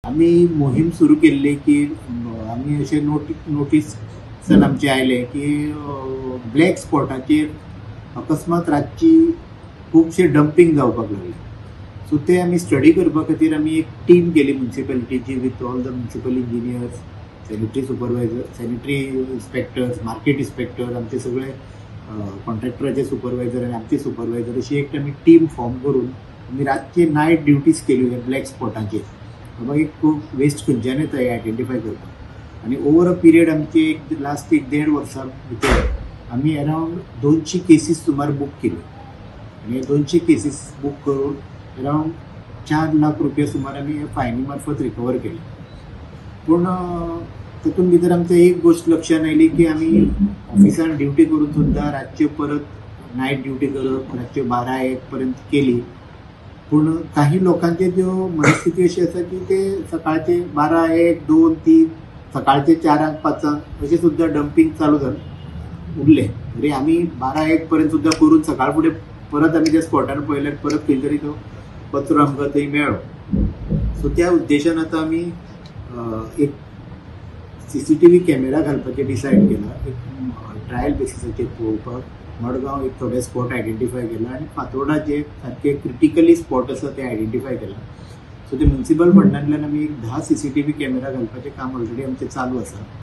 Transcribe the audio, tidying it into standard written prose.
आम्ही मोहीम सुरू केल्ली की आम्ही असे नोटीसान आमचे आयले की ब्लॅक स्पॉटाचेर अकस्मात रातची खूबशे डंपिंग जावपाक लागले. सो ते आम्ही स्टडी करपा खातीर आमी एक टीम केली म्युन्सिपालिटीची with all the municipal engineers, sanitary supervisor, sanitary inspectors, market inspector, आमचे सगळे कॉन्ट्रॅक्टराचे सुपरवायझर आणि आमचे सुपरवायझर अशी एक आमी टीम फॉर्म करून आमी रातची नायट ड्युटीज केल्यो ह्या ब्लॅक स्पॉटाचेर. बाबा एक खूब वेस्ट खंयच्यान येता हे आयडेंटिफाय करपाक. आनी ओवर अ पिरियड आमचे एक लास्ट 1.5 वर्सां भितर आमी अरावंड 200 केसीस सुमार बूक केल्यो. आनी हे 200 केसीस बूक करून अरावंड 4 लाख रुपया सुमार आमी फायनी मार्फत रिकवर केले. पूण तातूंत भितर आमच्या एक गोश्ट लक्षात आयली की आमी ऑफिसान ड्युटी करून सुद्दां रातचे परत नायट ड्युटी करप, रातचे 12-1 पर्यंत केली. पूण काही लोकांचे ज्यो मनस्थिती अशी आसा की ते सकाळचे 12-1, 2, 3 सकाळचे 4-5 अशें सुद्दां डंपिंग चालू जावन उरले. तरी आमी 12-1 पर्यंत सुद्दां करून सकाळ फुडें परत आमी त्या स्पॉटार पळयल्यार परत खंय तरी तो कचरो आमकां थंय मेळ्ळो. सो त्या उद्देशान आतां आमी एक CCTV कॅमेरा घालपाचें डिसायड केला. एक ट्रायल बेसिसाचेर पळोवपाक मडगांव एक थोडे स्पॉट आयडेंटिफाय केला आनी फातोर्डा जे सारके क्रिटिकली स्पॉट आसा ते आयडेंटिफाय केला. सो ते म्युन्सिपल फंडांतल्यान आमी एक 10 CCTV कॅमेरा घालपाचें काम ऑलरेडी आमचें चालू आसा.